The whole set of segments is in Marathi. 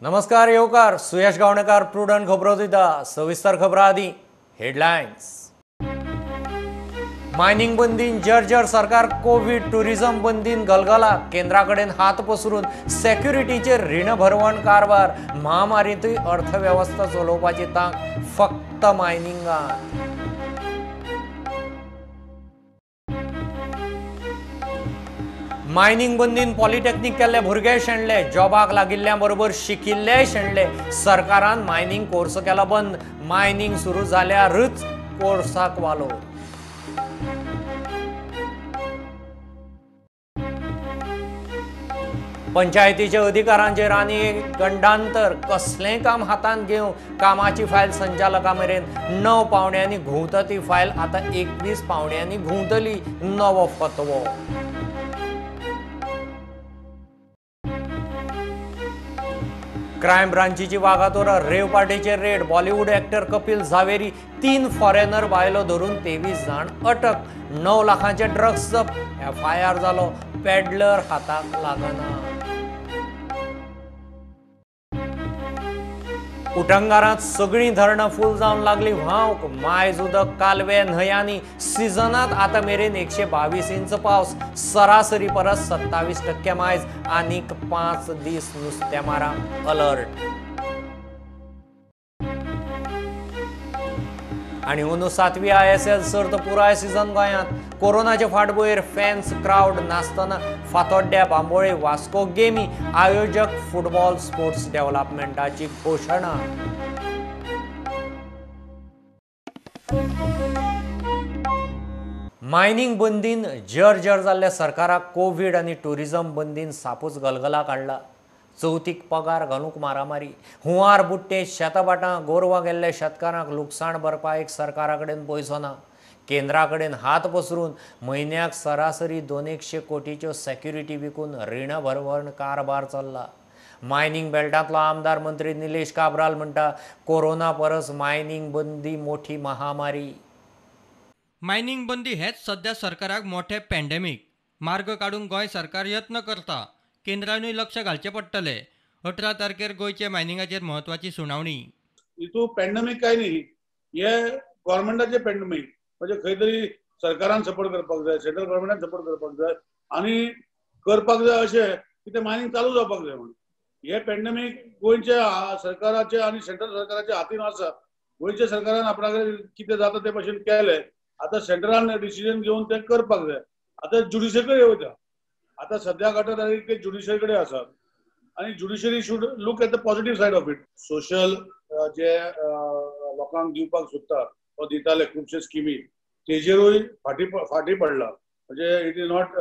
नमस्कार येवकार सुयश गावणेकार प्रुडंट खबरो दिता सविस्तर खबरां आदी हेडलायन्स। मायनिंग बंदीन जर्जर सरकार कोविड टुरिझम बंदीन गलगला केंद्राकडेन हात पसरून सेक्युरिटीचेर रीण भरवण कारभार महामारींतूय अर्थव्यवस्था चलोवपाची तांक फक्त मायनिंगांत। मायनिंग बंदीन पॉलिटेक्निक केल्ले भुरगे शेणले, जॉबाक लागिल्ल्या बरोबर शिकिल्ले शेणले। सरकारान मायनिंग कोर्स केला बंद, मायनिंग सुरू जाल्यारच कोर्साक वालो। पंचायतीच्या अधिकारांचेर आनी एक गंडांतर, कसलेंय काम हातांत घेवंक कामाची फायल संचालका मेरेन 9 पावंड्यांनी घुंवता ती फायल आतां 21 पावंड्यांनी घुंवतली, नवो फतवो। क्रायम ब्रांचीची वागातोर रेव पार्टीचेर raid, Bollywood actor Kapil Zaveri 3 foreigner बायलो धरून 23 जाण अटक, 9 लाखांचे ड्रग्स जप्त, FIR जालो, पेडलर हाताक लागना। उटंगारांत सगळीं धरणां फूल जावन लागली व्हांवक, मायज उदक कालवे न्हंयांनी, सिजनांत आतां मेरेन 122 इंच पावस, सरासरी परस 27% मायज, आनीक 5 दीस नुस्तेमारां अलर्ट। आनी अंदू 7वी ISL सर्त पुराय सीझन गोंयांत, कोरोनाचे फाटभुंयेर फॅन्स क्रावड नासतना फातोड्ड्या, बांबोळे, वास्को गेमी, आयोजक फुटबॉल स्पोर्ट्स डेव्हलपमेंटाची घोशणा। मायनिंग बंदीन जर्जर जाल्ल्या सरकाराक कोविड आनी टुरिझम बंदीन सापूच गलगला काडला। चवथीक पगार घालूंक मारामारी, हुंवार बुट्टे, शेताबाटां, गोरवां गेल्ल्या शेतकारांक लुकसाण भरपायेक सरकारा कडेन पयसो ना। केंद्रा कडेन हात पसरून म्हयन्याक सरासरी 200 कोटीच्यो सेक्युरिटी विकून रीण भरवण कारभार चल्ला। मायनिंग बेल्टांतलो आमदार मंत्री निलेश काब्राल म्हणटा, कोरोना परस मायनिंग बंदी मोठी महामारी। मायनिंग बंदी हेच सध्या सरकाराक मोठे पॅन्डेमीक। मार्ग काडूंक गोंय सरकार यत्न करता, केंद्रानूय लक्ष घालचें पडटलें। 18 तारखेर गोंयचे मायनिंगाचेर म्हत्वाची सुनावणी। हितू पॅन्डेमीक काय न्ही, हे गव्हर्मेंटाचे पॅन्डेमीक, म्हणजे खंय तरी सरकारान सपोर्ट करपाक जाय, सेंट्रल गव्हर्मेंटान सपोर्ट करपाक जाय आनी करपाक जाय अशें की तें मायनिंग चालू जावपाक जाय म्हणून। हे पॅन्डेमीक गोंयच्या सरकाराचे आनी सेंट्रल सरकाराच्या हातीन आसा। गोंयच्या सरकारान आपणाक कितें जाता ते भाशेन केलें, आतां सेंट्रलान डिसिजन घेवन तें करपाक जाय। आतां ज्युडिशरी कडेन वयता, आतां सद्याक 18 तारीख ते ज्युडिशरी कडेन आसा आनी judiciary should look at the positive said of it. Social जे लोकांक दिवपाक सोदता वा दिताले खुबशे स्किमी, तेजेरूय फाटी पडला, म्हणजे इट इज नॉट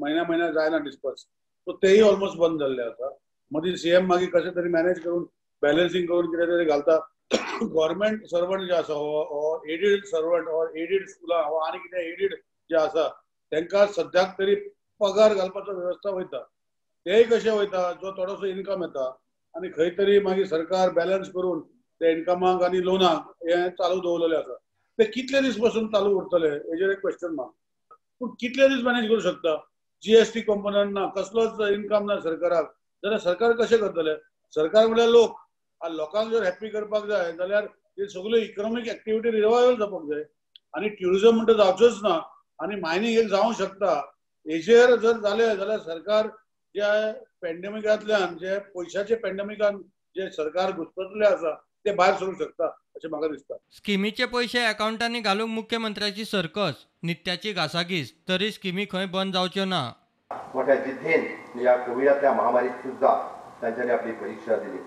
म्हयन्या जायना डिस्पर्स, सो तेय ऑलमोस्ट बंद जाल्ले आसा। मदीं CM मागीर कशें तरी मॅनेज करून बॅलन्सिंग करून कितें तरी घालता। गव्हर्मेंट सर्वंट जे आसा हो एडीड सर्वंट ऑर एडीड स्कुलां वा आनी कितें एडीड जे आसा तांकां सद्याक तरी पगार घालपाचो वेवस्था वयता। तेय कशें वयता, जो थोडोसो इन्कम येता आनी खंय तरी मागीर सरकार बॅलन्स करून ते इन्कमाक आनी लोनाक हे चालू दवरलेले आसा। ते कितले दीस पासून चालू उरतले हेजेर एक क्वेश्चन मार्क। पूण कितले दीस मॅनेज करूं शकता? GST कंपोनंट ना, कसलोच इन्कम ना सरकाराक, जाल्यार सरकार कशें करतले? सरकार म्हळ्यार लोक, लोकांक जर हॅप्पी करपाक जाय जाल्यार हे सगळ्यो इकॉनॉमीक एक्टिविटी रिवायवल जावपाक जाय आनी ट्युरिझम म्हणटा जावचोच ना आनी मायनिंग एक जावंक शकता। हेजेर जर जालें जाल्यार सरकार जे पॅन्डेमिकांतल्यान, जे पयशाचे पॅन्डेमिकान जे सरकार घुसपसले आसा ते भायर सरूंक शकता अशें म्हाका दिसता। स्किमीचे पयशे अकाउंटांनी घालूंक मुख्यमंत्र्याची सर्कस, नित्याची घासाघीस, तरी स्किमी खंय बंद जावच्यो ना। मोठ्या जिद्दीन या कोविडातल्या महामारीत सुद्धा तांच्यांनी आपली परीक्षा दिली।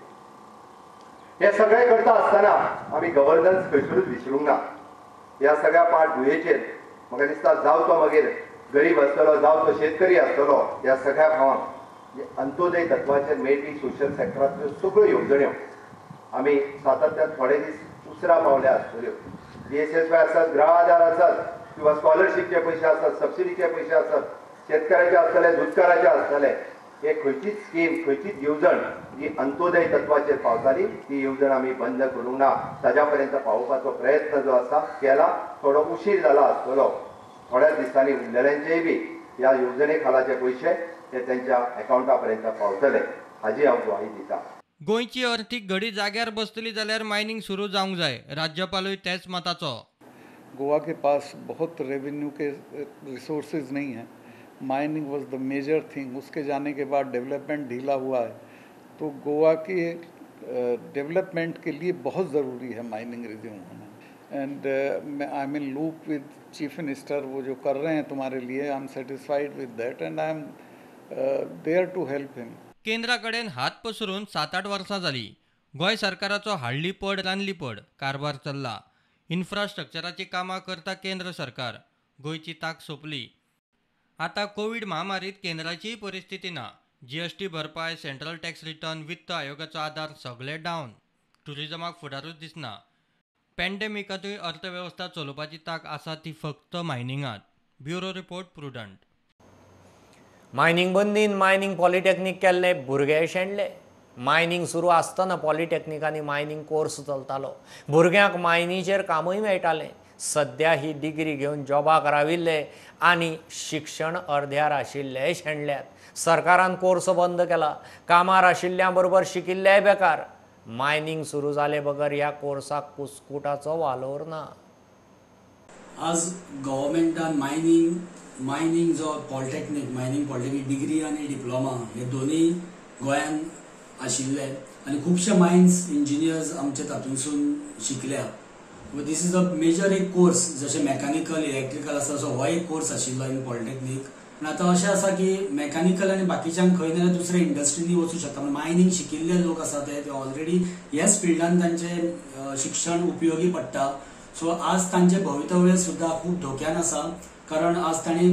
हे सगळे करता आसतना आमी गव्हर्नन्स खंयसरूच विसरूंक ना। ह्या सगळ्या पाठभुंयेचेर म्हाका दिसता जावं तो मागीर गरीब आसतलो, जावं तो शेतकरी आसतलो, ह्या सगळ्या भावांक अंत्योदय तत्वाचेर मेळपी सोशल सेक्टरांतल्यो सगळ्यो येवजण्यो आमी सातत्यान थोडे दीस उसरा पावल्या आसतल्यो। DSSY आसत, गृह आधार आसत, किंवा स्कॉलरशिपचे पयशे आसत, सबसिडीचे पयशे आसत, शेतकाराचे आसतले, दुधकाराचे आसतले, हे खंयचीच स्कीम, खंयचीच येवजण जी अंत्योदय तत्वाचेर पावताली ती येवजण आमी बंद करूंक ना। ताज्या पर्यंत पावोवपाचो प्रयत्न जो आसा केला। थोडो उशीर जाला आसतलो, थोड्याच दिसांनी उरलेल्यांचेय बी ह्या येवजणे खालाचे पयशे ते त्यांच्या अकाउंटा पर्यंत पावतले हाजी हांव ग्वाही दिता। गोंयची अर्थीक घडी जाग्यार बसतली जाल्यार मायनिंग सुरू जावंक जाय, राज्यपालूय तेच मताचो. गोवा के पास बहुत रेवेन्यू के रिसोर्सेज नहीं हैं. माइनिंग वाज द मेजर थिंग. उसके जाने के बाद डेवलपमेंट ढीला हुआ है. तो गोवा के डेवलपमेंट के लिए बहुत ज़रूरी है माइनिंग रिज्यूम होना. And I am in loop with chief minister. वो जो कर रहे हैं तुम्हारे लिए, I am satisfied with that and I am there to help him. केंद्रा कडेन हात पसरून 7-8 वर्सां जालीं. गोंय सरकाराचो हाडली पड रांदली पड कारभार चल्ला. इन्फ्रास्ट्रक्चराची कामां करता केंद्र सरकार. गोंयची तांक सोंपली. आतां कोविड महामारीत केंद्राचीय परिस्थिती ना. GST भरपाय, सेंट्रल टॅक्स रिटर्न, वित्त आयोगाचो आदार सगळे डावन. टुरिजमाक फुडारूच दिसना. पॅन्डेमिकांतूय अर्थवेवस्था चलोवपाची तांक आसा ती फक्त मायनिंगांत. Bureau report Prudent. मायनिंग बंदीन मायनिंग पॉलिटेक्नीक केल्ले भुरगे शेणले. मायनिंग सुरू आसतना पॉलिटेक्निकांनी मायनिंग कोर्स चलतालो. भुरग्यांक मायनीचेर कामूय मेळटालें. सध्या ही डिग्री घेवन जॉबाक राविल्ले आनी शिक्षण अर्द्यार आशिल्ले शेणल्यात. सरकारान कोर्स बंद केला. कामार आशिल्ल्यां बरोबर शिकिल्लेय बेकार. मायनिंग सुरू जाले बगर ह्या कोर्साक कुस्कुटाचो वालोर ना. आज गव्हर्मेंटान मायनिंग जो मायनिंग पॉलिटेक्नीक डिग्री आनी डिप्लोमा हे दोनूय गोंयान आशिल्ले आनी खुबशे मायन्स इंजिनियर्स आमचे तातूंतसून शिकल्या. दीस इज अ मेजर एक कोर्स. जशें मेकॅनिकल, इलेक्ट्रिकल आसा तसो हो एक कोर्स आशिल्लो इन पॉलिटेक्नीक. आनी आतां अशें आसा की मेकॅनिकल आनी बाकीच्यांक खंय ना दुसऱ्या इंडस्ट्रीनी वचूं शकता. मायनिंग शिकिल्ले लोक आसा ते ऑलरेडी ह्याच फिल्डान तांचें शिक्षण उपयोगी पडटा. सो आज तांचें भवितव्य सुद्दां खूब धोक्यान आसा. कारण आज तांणी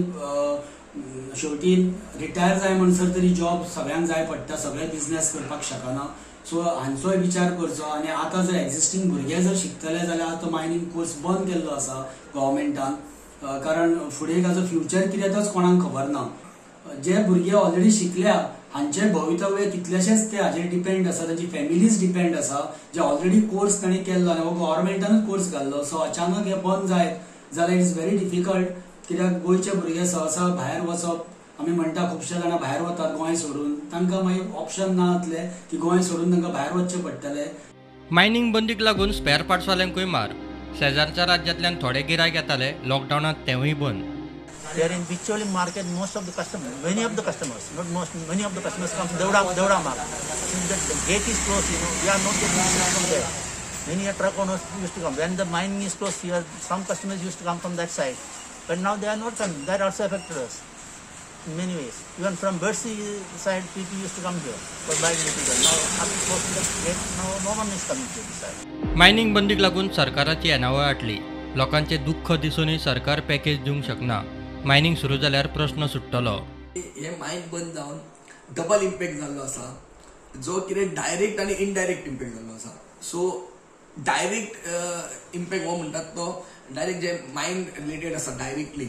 शेवटी रिटायर जाय म्हणसर तरी जॉब सगळ्यांक जाय पडटा. सगळे बिझनेस करपाक शकना. सो हांचोय विचार करचो. आनी आतां जर एक्झिस्टींग भुरगे जर शिकतले जाल्यार तो मायनिंग कोर्स बंद केल्लो आसा गव्हर्मेंटान. कारण फुडें ताचो फ्युचर कितें तोच कोणाक खबर ना. जे भुरगे ऑलरेडी शिकल्या हांचे भवितव्य कितलेशेच ते हाचेर डिपेंड आसा. तांची फॅमिलीज डिपेंड आसा जे ऑलरेडी कोर्स तांणी केल्लो आनी हो गव्हर्मेंटानूच कोर्स घाल्लो. सो अचानक हे बंद जायत जाल्यार इट इज व्हेरी डिफिकल्ट. कित्याक गोंयचे भुरगे सहसा भायर वचप, आमी म्हणटा खुबशे जाणां भायर वतात गोंय सोडून. तांकां मागीर ऑप्शन ना जातले की गोंय सोडून तांकां भायर वचचें पडटलें. मायनिंग बंदीक लागून स्पेअर पार्ट्सवाल्यांकूय मार. शेजारच्या राज्यांतल्यान थोडे गिरायक येताले. लॉकडावनात तेवूय बंद. They are in Bicholi market. Most of the customers, many of the customers, not most, many of the customers come from Devda market. Since the gate is closed, we are not getting business from there. Many a truck owners used to come. When the mining is closed here, some customers used to come from that side. But now they are not coming. That also affected us in many ways. Even from Bercy side, people used to come here for buying material. Now after closing the gate, now no one is coming to this side. Mining बंदीक लागून सरकाराची येणावळ आटली. लोकांचे दुःख दिसूनय सरकार पॅकेज दिवंक शकना. मायनिंग सुरू जाल्यार प्रश्न सुट्टलो. हे मायन बंद जावन डबल इम्पॅक्ट जाल्लो आसा, जो कितें डायरेक्ट आनी इनडायरेक्ट इम्पॅक्ट जाल्लो आसा. सो डायरेक्ट इम्पॅक्ट हो म्हणटात तो डायरेक्ट जे मायन रिलेटेड आसा डायरेक्टली,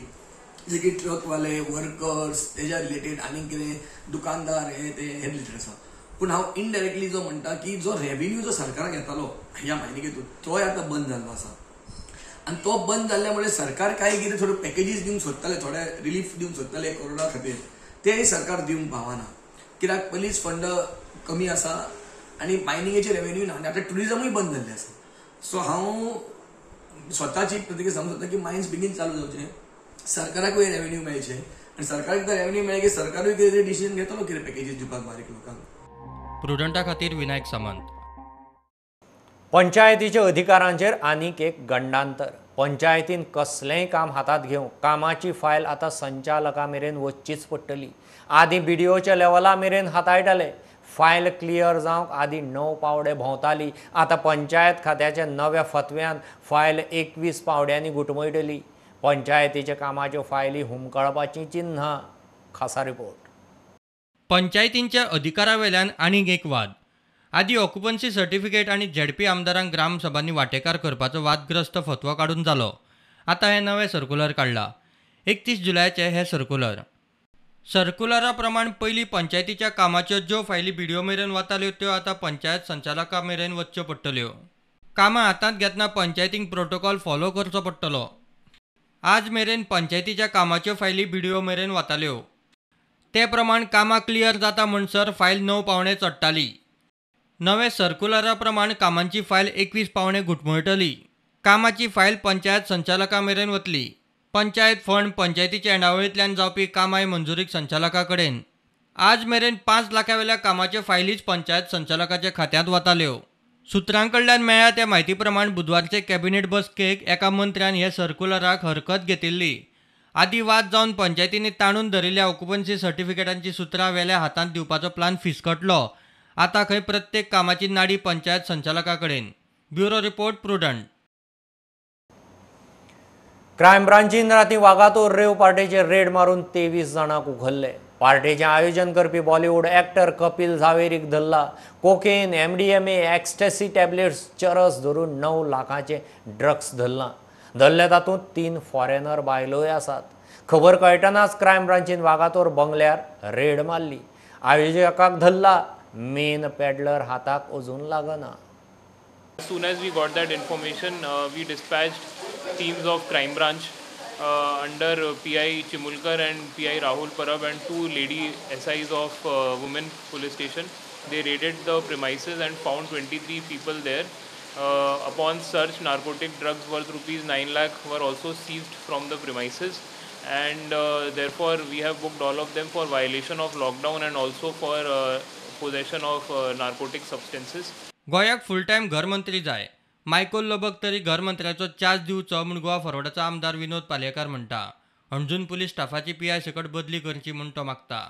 जे की ट्रकवाले, वर्कर्स, तेज्या रिलेटेड आनी कितें दुकानदार ते रिलेटेड आसा. पूण हांव इनडायरेक्टली जो म्हणटा की जो रेव्हेन्यू जो सरकाराक येतालो ह्या मायनिंगेतून तोय आतां बंद जाल्लो आसा. आनी तो बंद जाल्ल्यामुळे सरकार काय कितें थोडे पॅकेजीस दिवंक सोदताले, थोडे रिलीफ दिवंक सोदताले कोरोना खातीर, तेय सरकार दिवंक पावना. कित्याक पयलींच फंड कमी आसा आनी मायनिंगेचे रेव्हेन्यू ना. आनी आतां टुरिजमूय बंद जाल्लें आसा. सो हांव स्वताची प्रतिक्रिया सांगूंक सोदता की मायन्स बेगीन चालू जावचे, सरकाराकूय रेव्हेन्यू मेळचे. आनी सरकाराक जर रेव्हेन्यू मेळ्ळे की सरकारूय कितें डिसिजन घेतलो कितें पॅकेजीस दिवपाक बारीक लोकांक. प्रुडंटा खातीर विनायक सामंत. पंचायतीच्या अधिकारांचेर आनीक एक गंडांतर. पंचायतीन कसलेंय काम हातात घेवंक कामाची फायल आतां संचालका मेरेन वचचीच पडटली. आदीं BDOच्या लेवला मेरेन हाताळटाले. फायल क्लियर जावंक आदीं 9 पावडे भोंवताली. आतां पंचायत खात्याच्या नव्या फतव्यान फायल 21 पावड्यांनी गुटमयटली. पंचायतीच्या कामाच्यो फायली हुमकळपाची चिन्हां. खासा रिपोर्ट. पंचायतींच्या अधिकारावेल्यान आनीक एक वाद. आदी ऑक्युपन्सी सर्टिफिकेट आनी ZP आमदारांक ग्रामसभांनी वांटेकार करपाचो वादग्रस्त फतवो काडून जालो. आतां हे नवे सर्क्युलर काडला. 31 जुलयाचे हे सर्क्युलर. सर्क्युलरा प्रमाण पयलीं पंचायतीच्या कामाच्यो ज्यो फायली BDO मेरेन वताल्यो त्यो आतां पंचायत संचालका मेरेन वचच्यो पडटल्यो. कामां हातांत घेतना पंचायतींक प्रोटोकॉल फॉलो करचो पडटलो. आज मेरेन पंचायतीच्या कामाच्यो फायली BDO मेरेन वताल्यो. ते प्रमाण कामां क्लियर जाता म्हणसर फायल 9 पावणे चडटाली. नवे सर्क्युलरा प्रमाण कामांची फायल 21 पावणे घुटमळटली. कामाची फायल पंचायत संचालका मेरेन वतली. पंचायत फंड पंचायतीच्या येणावळींतल्यान जावपी कामाय मंजुरीक संचालका कडेन. आज मेरेन 5 लाखांवेल्या कामाचे फायलीच पंचायत संचालकाच्या खात्यांत वताल्यो. सुत्रां कडल्यान मेळ्ळ्या त्या म्हायती प्रमाण बुधवारचे कॅबिनेट बसकेक एका मंत्र्यान हे सर्क्युलराक हरकत घेतिल्ली. आदी वाद जावन पंचायतींनी ताणून धरिल्ल्या ऑक्युपन्सी सर्टिफिकेटांची सुत्रां वेल्या हातांत दिवपाचो प्लान फिसकटलो. आतां खंय प्रत्येक कामाची नाडी पंचायत संचालका कडेन. Bureau report prudent. क्रायम ब्रांचीन राती वागातोर रेव पार्टेचे रेड मारून 23 जाणांक उखल्ले. पार्टेचें आयोजन करपी बॉलिवूड एक्टर कपिल झावेरीक धरला. कोकेन, MDMA, एक्स्टॅसी टॅबलेट्स, चरस धरून 9 लाखांचे ड्रग्स धरला. धरले तातूंत 3 फॉरेनर बायलोय आसात. खबर कळटनाच क्रायम ब्रांचीन वागातोर बंगल्यार रेड मारली. आयोजकाक धरला. मेन पेडलर हाताक अजून लागना. As soon as we got that information, we dispatched teams of crime branch under PI Chimulkar and PI Rahul Parab and 2 lady SIs of women police station. They raided the premises and found 23 people there. Upon search, narcotic drugs worth rupees 9 lakh were also seized from the premises, and therefore we have booked all of them for violation of lockdown and also for possession of narcotic substances. गोंयाक फुल टायम घरमंत्री जाय. मायकल लोबक तरी घरमंत्र्याचो चार्ज दिवचो म्हूण गोवा फॉरवर्डाचो आमदार विनोद पालयेकार म्हणटा. अंजून पुलीस स्टाफाची PI सकट बदली करची म्हूण तो मागता.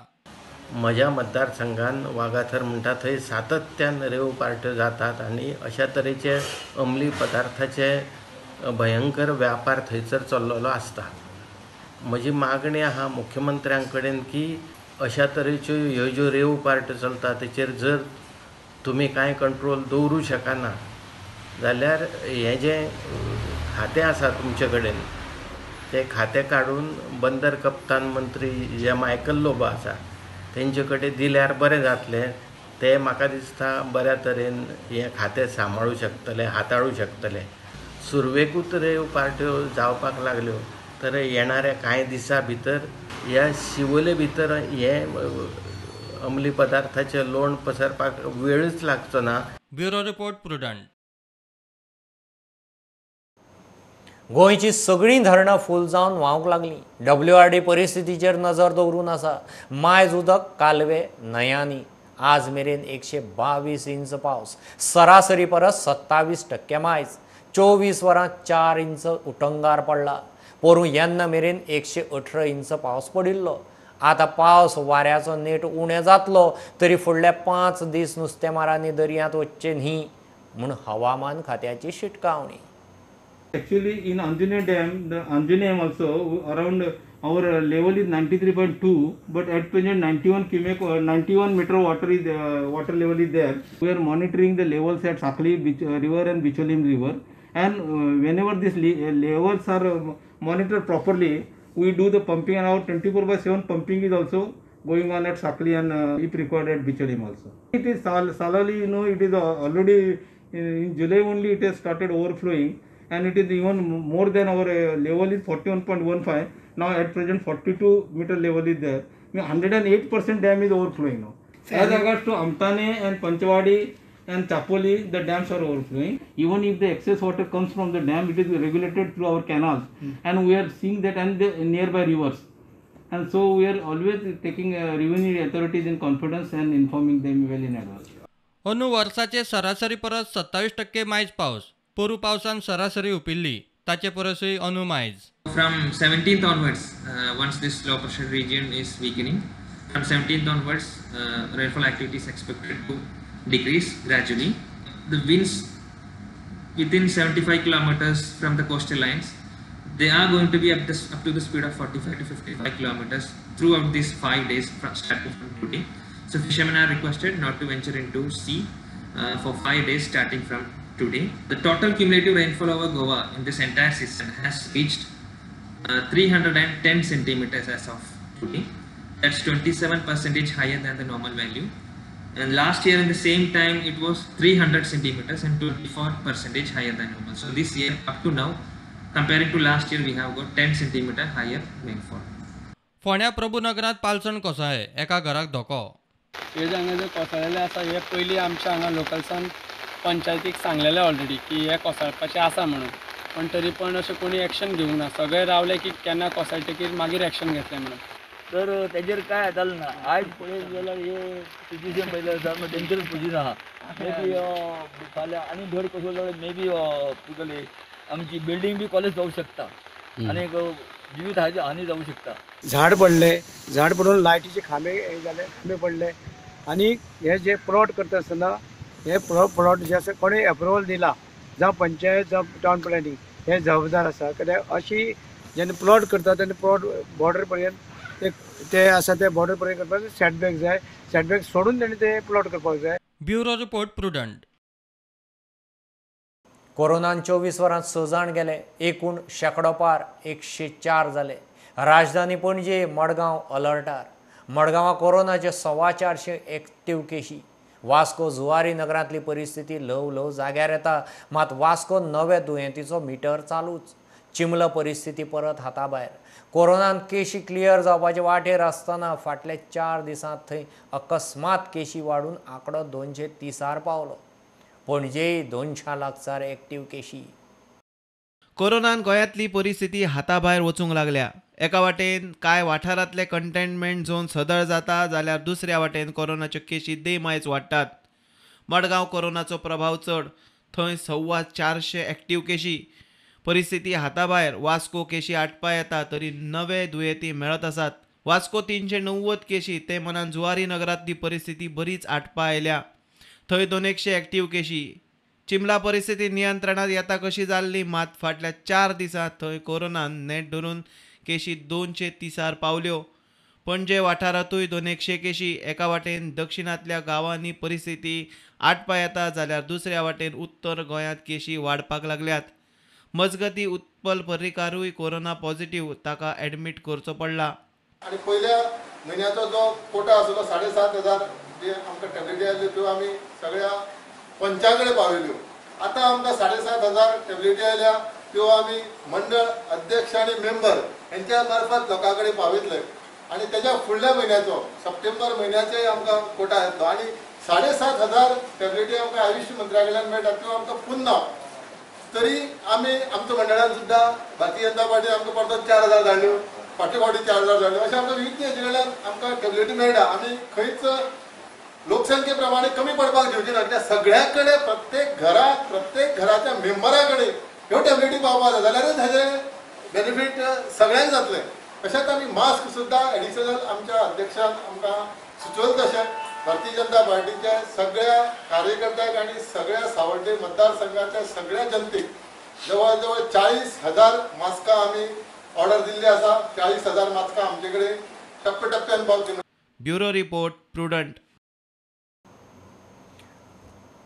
म्हज्या मतदारसंघान वागाथर म्हणटा थंय सातत्यान रेव पार्ट्यो जातात आनी अशा तरेचे अंमली पदार्थाचे भयंकर व्यापार थंयसर चल्लेलो आसता. म्हजी मागणी आहा मुख्यमंत्र्यां कडेन की अशा तरेच्यो ह्यो ज्यो रेव पार्ट्यो चलता तेचेर जर तुमी कांय कंट्रोल दवरूं शकना जाल्यार हें जें खातें आसा तुमचे कडेन तें खातें काडून बंदर कप्तान मंत्री जे मायकल लोबो आसा तेंचे कडेन दिल्यार बरें जातलें. ते म्हाका दिसता बऱ्या तरेन हें खातें सांबाळूं शकतले, हाताळूं शकतले. सुरवेकूच रेव पार्ट्यो जावपाक लागल्यो तर येणाऱ्या कांय दिसां भितर ह्या शिवोले भितर हें अंमली पदार्थाचे लोण पसरपाक वेळच लागचो ना. Bureau report prudent. गोंयची सगळीं धरणां फूल जावन व्हांवंक लागलीं. WRD परिस्थितीचेर नजर दवरून आसा. मायज उदक कालवे न्हंयांनी. आज मेरेन 122 इंच पावस. सरासरी परस 27% मायज. 24 वरांत 4 इंच उटंगार पडला. पोरूं येन्ना मेरेन 118 इंच पावस पडिल्लो. आतां पावस वाऱ्याचो नेट उणें जातलो तरी फुडले 5 दीस नुस्तेमारांनी दर्यांत वच्चे न्ही म्हूण हवामान खात्याची शिटकावणी. Actually, in Anjane Dam, the Anjane also around our level is 93.2, but at present 91 meter water level is there. We are monitoring the levels at Sakli river and Bicholim river, and whenever these levels are monitored properly, we do the pumping, and our 24/7 pumping is also going on at Sakli and if required at Bicholim also. It is Salali, it is already in July only it has started overflowing. And it is even more than our level is 41.15. Now at present 42 meter level is there. 108% dam is overflowing now. As regards to Amtane and Panchwadi and Chapoli, the dams are overflowing. Even if the excess water comes from the dam, it is regulated through our canals. And we are seeing that and the nearby rivers. And so we are always taking revenue authorities in confidence and informing them well in advance. अंदू वर्साचे सरासरी परस 27% मायज पावस. पोरू पावसान सरासरी उपिल्ली. ताचे परसय अंदू मायज. From 17th onwards, once this low pressure region is weakening, from 17th onwards, rainfall activity is expected to decrease gradually. The winds within 75 kilometers from the coastal lines, they are going to be up to the speed of 45 to 55 kilometers throughout these 5 days starting from today. So fishermen are requested not to venture into sea for 5 days starting from today. The total cumulative rainfall over Goa in this entire season has reached 310 centimeters as of today. That's 27% higher than the normal value. And last year in the same time it was 300 centimeters and 24% higher than normal. So this year up to now, comparing to last year, we have got 10 centimeter higher rainfall. फोंड्या प्रभुनगरांत पालसण कोसळ्ळे. एका घराक धोको. हे हांगा जे कोसळलेले आसा हे पयलीं आमच्या हांगा लोकल्सान पंचायतीक सांगलेलें ऑलरेडी की हे कोसळपाचें आसा म्हणून, पण तरी पण अशें कोणी एक्शन घेवंक ना. सगळे रावले की केन्ना कोसळटकीर मागीर एक्शन घेतलें म्हणून. तर तेजेर कांय जालें ना. आयज पळयत जाल्यार हे सिच्युएशन पळयल्यार सामको डेंजरस पोजिशन आहा. मे बी फाल्यां आनी धड कोसळ्ळो जाल्यार मे बी तुगेली आमची बिल्डींग बी कॉलेज जावंक शकता आनी जिवीत हानी जावंक शकता. झाड पडून लायटीचे खांबे हे जाले, खांबे पडले आनी हे जे प्लॉट करता आसतना हे प्लॉट जे आसा कोणी एप्रुवल दिला जावं पंचायत जावं टावन प्लॅनिंग हे जबाबदार आसा. कित्याक अशी जेन्ना प्लॉट करता तेन्ना प्लॉट बॉर्डर पर्यंत ते आसा ते बॉर्डर पर्यंत करपाक सेटबॅक जाय. सेटबॅक सोडून तेणी ते प्लॉट करपाक जाय. Bureau report Prudent. कोरोनान 24 वरांत 6 जाण गेले. एकूण शेकडो पार 104 जाले. राजधानी पणजे मडगांव अलर्टार. मडगांवां कोरोनाचे 450 एक्टीव केशी. वास्को जुवारी नगरांतली परिस्थिती ल्हव जाग्यार येता, मात वास्को नवे दुयेंतीचो मिटर चालूच. चिंबल परिस्थिती परत हाताभायर. कोरोनान केशी क्लियर जावपाचे वाटेर आसतना फाटल्या 4 दिसांत थंय अकस्मात केशी वाडून आंकडो 230 पावलो. पणजेय 200 लागसार एक्टीव केशी. कोरोनान गोंयांतली परिस्थिती हाताभायर वचूंक लागल्या. एका वाटेन कांय वाठारांतले कंटेनमेंट झोन सदळ जाता जाल्यार दुसऱ्या वाटेन कोरोनाच्यो केशी दे मायज वाडटात. मडगांव कोरोनाचो प्रभाव चड, थंय 450 एक्टीव केशी. परिस्थिती हाताभायर. वास्को केशी आटपा येता तरी नवे दुयेंती मेळत आसात. वास्को 390 केशी. ते मनान जुवारी नगरांतली परिस्थिती बरीच आटपा आयल्या. थंय 200 एक्टीव केशी. चिंबला परिस्थिती नियंत्रणात येता कशी जाल्ली, मात फाटल्या 4 दिसांत थंय कोरोनान नेट धरून केशी 230 पावल्यो. पणजे वाठारांतूय 200 केशी. एका वाटेन दक्षिणांतल्या गांवांनी परिस्थिती आटपा येता जाल्यार दुसऱ्या वाटेन उत्तर गोंयांत केशी वाडपाक लागल्यात. मजगती उत्पल पर्रीकारूय कोरोना पॉझिटिव्ह, ताका एडमीट करचो पडला. आणि पहिल्या महिन्याचो जो कोटा आसलो 7,500 जे आमकां टॅबलेटी आयल्यो त्यो आमी सगळ्या पंचांकडे पावयल्यो. आतां आमकां 7,500 टॅबलेटी आयल्या त्यो आमी मंडळ अध्यक्ष आणि मेंबर यांच्या मार्फत लोकां कडेन पावयतले. आणि त्याच्या फुडल्या म्हयन्याचो सप्टेंबर म्हयन्याचे आमकां कोटा येतलो. आणि 7,500 टॅबलेटी आमकां आयुष मंत्र्या कडल्यान मेळटा त्यो आमकां पुन्हा. तरी आमी आमच्या मंडळान सुद्दां भारतीय जनता पार्टी आमकां परत 4,000 धाडल्यो, फाटल्या फावटी 4,000 धाडल्यो. अशें आमकां विविध हेजे कडल्यान आमकां टॅबलेटी मेळटा. आमी खंयच लोकसंख्ये प्रमाणे कमी पडपाक दिवचे ना. त्या सगळ्या कडेन प्रत्येक घराच्या मेंबरा कडेन ह्यो टॅबलेटी पावपाक जाय जाल्यारच हेजे बेनिफीट सगळ्यांक जातलें. तशेंच आमी मास्क सुद्दां एडिशनल आमच्या अध्यक्षान आमकां सुचोवन तशें भारतीय जनता पार्टीच्या सगळ्या कार्यकर्त्यांक आणि सगळ्या सावड्डे मतदारसंघाच्या सगळ्या जनतेक जवळ जवळ 40,000 मास्कां आमी ऑर्डर दिल्ली आसा. 40,000 मास्कां आमचे कडेन टप्प्यान पावतली. Bureau report prudent.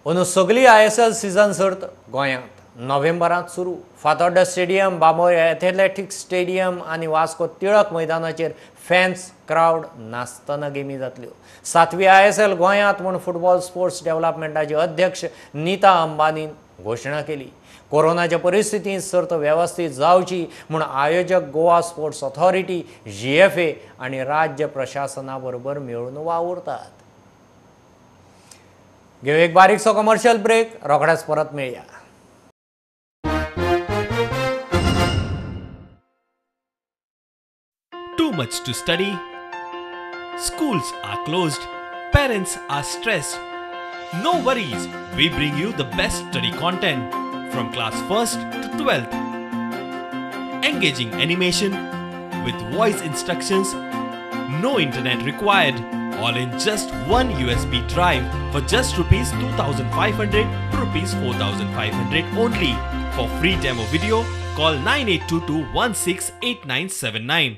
अंदू सगळी ISL सीझन सर्त गोंयांत नोव्हेंबरांत सुरू. Fatorda stadium, Bambolim athletics stadium आनी वास्को टिळक मैदानाचेर फॅन्स क्रावड नाचतना गेमी जातल्यो. 7वी ISL गोंयांत म्हूण फुटबॉल स्पोर्ट्स डेव्हलपमेंटाचे अध्यक्ष नीता अंबानीन घोशणा केली. कोरोनाच्या परिस्थितींत सर्त वेवस्थीत जावची म्हूण आयोजक गोवा स्पोर्ट्स ऑथॉरिटी, GFA आनी राज्य प्रशासना बरोबर मेळून वावुरतात. घेऊ एक बारीकसो कमर्शियल ब्रेक. रोखडेच परत मेळया. Too much to study? Schools are closed. Parents are stressed. No worries. We bring you the best study content from class 1st to 12th. Engaging animation with voice instructions. No internet required. All in just one USB drive for just rupees 2,500 to rupees 4,500 only. For free demo video, call 9822168979.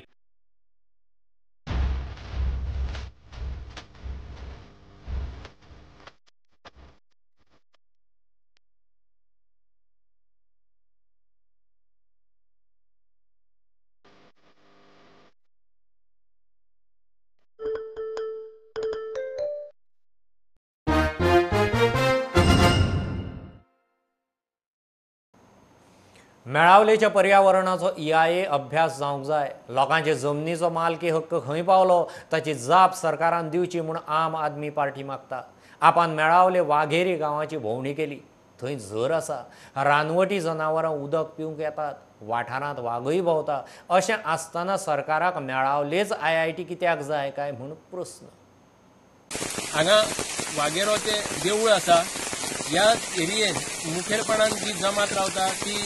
मेळावलेच्या पर्यावरणाचो EIA अभ्यास जावंक जाय. लोकांचे जमनीचो मालकी हक्क खंय पावलो ताची जाप सरकारान दिवची म्हूण आम आदमी पार्टी मागता. आपान मेळावले वाघेरी गांवाची भोंवडी केली. थंय झर आसा, रानवटी जनावरां उदक पिवंक येतात, वाठारांत वागय भोंवता. अशें आसतना सरकाराक मेळावलेच IIT कित्याक जाय काय म्हूण प्रस्न. हांगा वाघेरोचें देवूळ आसा. ह्या एरियेन मुखेलपणान जी जमात रावता ती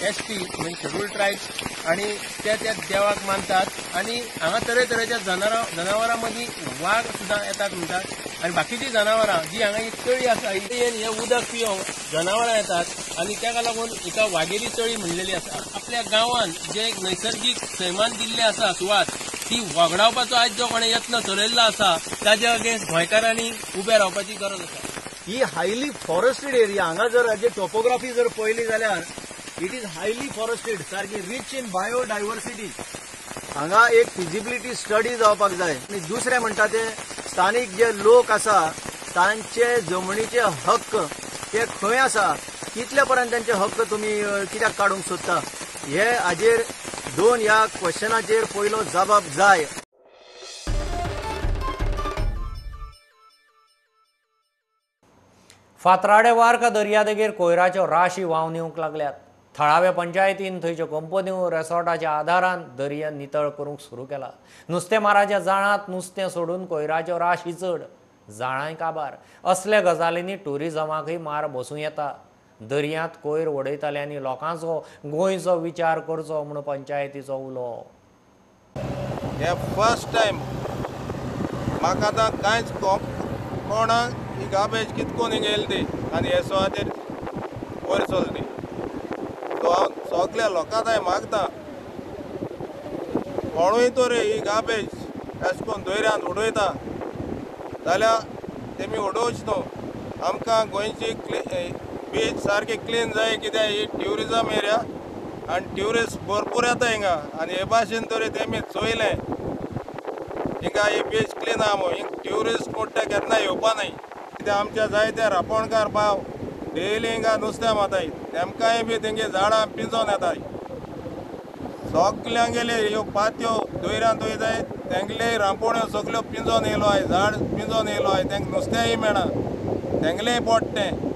ST म्हणजे शेड्यूल ट्रायब्स आणि त्या देवाक मानतात आणि हांगा तरेतरेच्या जनावरां मदीं वाघ सुद्दां येतात म्हणटात आणि बाकीची जनावरां जी हांगा एक तळी आसा हे उदक पिवंक जनावरां येतात आणि ताका लागून एका वाघेरी तळी म्हणलेली आसा. आपल्या गांवांत जे एक नैसर्गीक सैमान दिल्ले आसा सुवात ती वगडावपाचो आज जो कोणें यत्न चलयल्लो आसा ताच्या अगेन्स्ट गोंयकारांनी उबे रावपाची गरज आसा. ही हायली फॉरेस्टेड एरिया. हांगा जर हाजी टॉपोग्राफी जर पळयली जाल्यार इट इज हायली फॉरेस्टेड, सारकी रिच इन बायोडायवर्सिटी. हांगा एक फिजिबिलिटी स्टडी जावपाक जाय. आनी दुसरें म्हणटा ते स्थानीक जे लोक आसा तांचे जमनीचे हक्क ते खंय आसा, कितले पर्यंत तांचे हक्क तुमी कित्याक काडूंक सोदता, हे हाजेर दोन ह्या क्वेश्चनाचेर पयलो जबाब जाय. फातराडे वार्का दर्यादेगेर कोयराच्यो राशी व्हांवन येवंक लागल्यात. थळाव्या पंचायतीन थंयच्यो कंपन्यो रेसॉर्टाच्या आदारान दर्या नितळ करूंक सुरू केला. नुस्तेमाराच्या जाळांत नुस्तें सोडून कोयराच्यो राशी चड, जाळांय काबार. असले गजालींनी टुरिजमाकय मार बसूं येता. दर्यांत कोयर उडयतल्यांनी लोकांचो गोंयचो विचार करचो म्हूण पंचायतीचो उलो. हे फर्स्ट टायम म्हाका आतां कांयच कोणाक ही गार्बेज कितकोन गेली ती आनी हे सुवातेर वयर चलली. सो हांव सगल्या लोकांक मागता कोणूय तर ही गार्बेज अशें करून दर्यांत उडयता जाल्यार तेमी उडोवची न्हू. आमकां गोंयची बीच सारकी क्लीन जाय, कित्याक ही ट्युरिजम एरिया आनी ट्युरिस्ट भरपूर येता हिंगा आनी हे भाशेन तरी तेमी चोयलें हिंगा ही बीच क्लीन आहा म्हूण. हिंगा ट्युरिस्ट मोठे केन्ना येवपा न्हय, कित्याक आमच्या जायते रांपोणकार भाव डेली हिंगा नुस्तें माताय, तेमकांय बी तेंगे झाडां पिंजोन येताय. सगल्यांगेले ह्यो पात्यो दर्यांत वयताय, तेंगले रांपोण्यो सगल्यो पिंजोन येयलो आय, झाड पिंजोन येयलो आय, तेंका नुस्तेंय मेळना, तेंगलेय पोट्टें.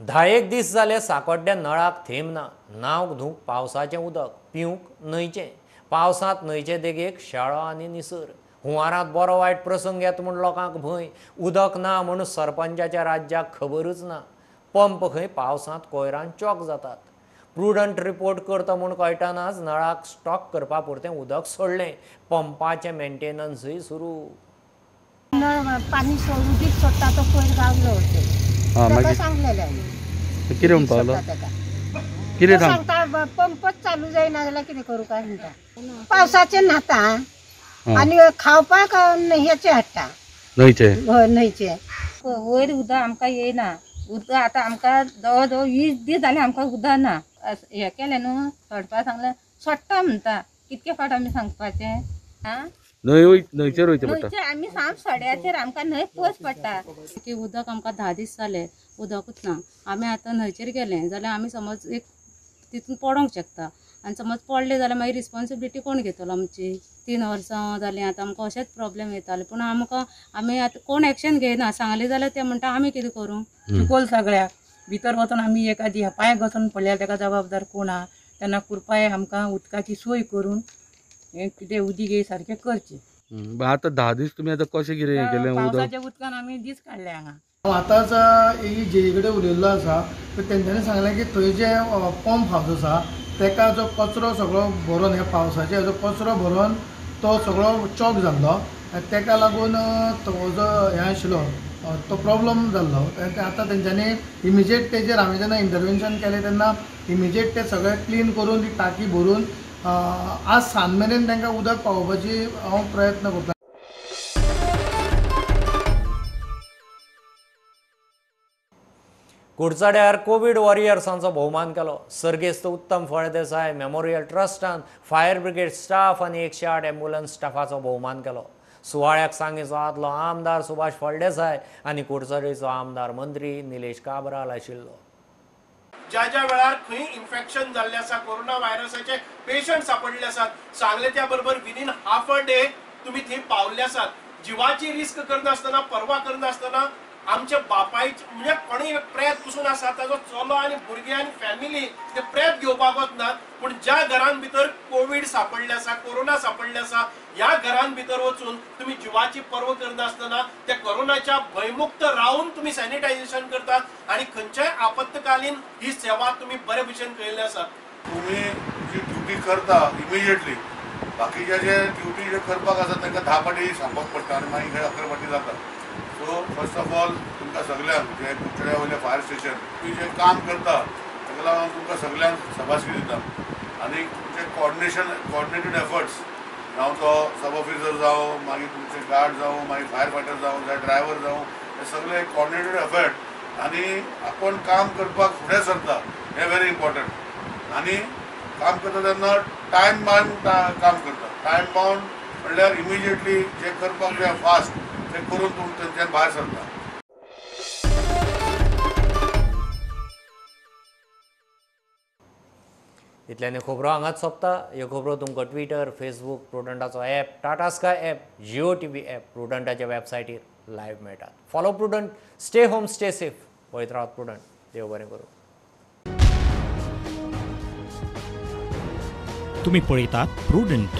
धा एक दीस जाले साकोड्ड्या नळाक थेंब ना. न्हांवंक धुवंक पावसाचें उदक, पिवंक न्हंयचें. पावसांत न्हंयचे देगेक शेळो आनी निसर. हुंवारांत बरो वायट प्रसंग येता म्हूण लोकांक भंय. उदक ना म्हूण सरपंचाच्या राज्याक खबरूच ना. पंप खंय पावसांत कोयरान चॉक जातात. प्रुडंट रिपोर्ट करता म्हूण कळटनाच नळाक स्टॉक करपा पुरतें उदक सोडलें. पंपाचें मेंटेनन्सय सुरू. पाणी उदीक सोडटा तो कोयर गावलो कितें म्हणपालो, कितें सांगता पंपच चालू जायना जाल्यार कितें करूं काय म्हणटा. पावसाचें न्हाता आनी खावपाक हेचे हाडटा न्हंयचे. वयर उदक आमकां येयना. उदक आतां आमकां जवळ जवळ 20 दीस जाले आमकां उदक ना. हे केलें न्हू सोडपा सांगलें, सोडटा म्हणटा. कितके फावट आमी सांगपाचें. न्हंयचेर वयचें पडटा. न्हंयचेर आमी साम सड्याचेर आमकां न्हंय पयस पडटा की उदक आमकां 10 दीस जाले उदकूच ना. आमी आतां न्हंयचेर गेले जाल्यार आमी समज एक तितून पडोंक शकता आनी समज पडले जाल्यार मागीर रिस्पॉन्सिबिलिटी कोण घेतलो आमची. 3 वर्सां जालीं आतां आमकां अशेंच प्रॉब्लेम येताले. पूण आमी आतां कोण एक्शन घेयना. सांगलें जाल्यार ते म्हणटा आमी कितें करूं. चिकोल सगळ्याक भितर वचून आमी एखादी पांयाक वचून पडल्यार ताका जबाबदार कोण आहा. तेन्ना कृपाय आमकां उदकाची सोय करून हें कितें उदीक हे सारकें करचें. आतां 10 दीस तुमी आतां कशें कितें केलें उदक. पावसाच्या उदकान आमी दीस काडले हांगा. आतांच ही जे कडेन उलयल्लो आसा तेंच्यांनी सांगलें की थंय जे पंप हावस आसा तेका जो कचरो सगळो भरून हे पावसाचे हेजो कचरो भरून तो सगळो चॉक जाल्लो. तेका लागून तो जो हें आशिल्लो तो प्रॉब्लम जाल्लो. आतां तेंच्यांनी इमिजिएट तेजेर हांवें जेन्ना इंटरवेन्शन केलें तेन्ना इमिजिएट ते सगळें क्लीन करून ती टाकी भरून आज सांज मेरेन तांकां उदक पावोवपाची हांव प्रयत्न करतां. कुडचड्यार कोविड वॉरियर्सांचो भोवमान केलो. सर्गेस्त उत्तम फळदेसाय मेमोरियल ट्रस्टान फायर ब्रिगेड स्टाफ आनी 108 एम्ब्युलन्स स्टाफाचो भोवमान केलो. सुवाळ्याक सांगेचो आदलो आमदार सुभाष फळदेसाय आनी कुडचडेचो आमदार मंत्री निलेश काब्राल आशिल्लो. ज्या वेळार खंय इन्फेक्शन जाल्ले आसा, कोरोना व्हायरसाचे पेशंट सापडले आसात, सांगले त्या बरोबर विदीन हाफ अ डे तुम्ही थंय पावल्ले आसात. जिवाची रिस्क करनासतना, पर्वा करनासतना आमच्या बापायचे म्हणजे कोणी प्रेत पसून आसा ताजो चलो आनी भुरगे आनी फॅमिली ते प्रेत घेवपाक वचनात. पूण ज्या घरान भितर कोविड सापडले आसा, कोरोना सापडले आसा, ह्या घरान भितर वचून तुम्ही जिवाची पर्व करनासतना त्या कोरोनाच्या भयमुक्त रावन तुम्ही सॅनिटायझेशन करतात आणि खंयच्याय आपत्कालीन ही सेवा तुम्ही बरे भशेन केल्ली आसा. तुम्ही जी ड्युटी करता इमिजिएटली बाकीचे जे ड्युटी जे करपाक आसा तांकां 10 फाटी सांगपाक पडटा आनी मागीर 11 फाटी जाता. सो फर्स्ट ऑफ ऑल तुमकां सगळ्यांक जे कुडचड्या वयले फायर स्टेशन तुम्ही जे काम करता ताका लागून तुमकां सगळ्यांक शाबासकी दिता. आनी तुमचे कॉर्डिनेटेड एफर्ट्स जावं तो सब ऑफिसर जावं, मागीर तुमचे गार्ड जावं, मागीर फायर फायटर जावं, जावं ड्रायव्हर जावं, हे सगळे कॉर्डिनेटेड एफर्ट आनी आपण काम करपाक फुडें सरता हे व्हेरी इम्पॉर्टंट. आनी काम करता तेन्ना टायम बाउंड काम करता. टायम बाउंड म्हणल्यार इमिजिएटली जे करपाक जाय फास्ट ते करून तुमी थंयच्यान भायर सरता. इतल्यानी खबरो हांगाच सोंपता. ह्यो खबरो तुमकां ट्विटर, फेसबूक, प्रुडंटाचो app, Tata Sky app, Jio TV app, प्रुडंटाच्या वेबसायटीर लायव्ह मेळटात. Follow Prudent, stay home, stay safe. पळयत रावत प्रुडंट. देव बरें करूं. तुम्ही पळयतात Prudent.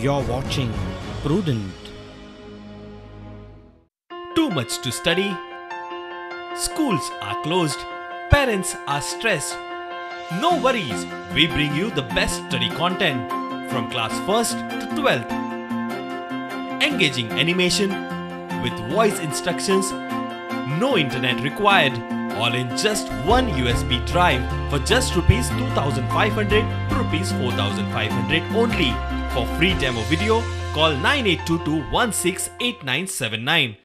You are watching Prudent. Too much to study? Schools are closed. Parents are stressed. No worries. We bring you the best study content from class 1st to 12th. Engaging animation with voice instructions. No internet required. All in just one USB drive for just rupees 2,500 to rupees 4,500 only. For free demo video, call 9822 168979.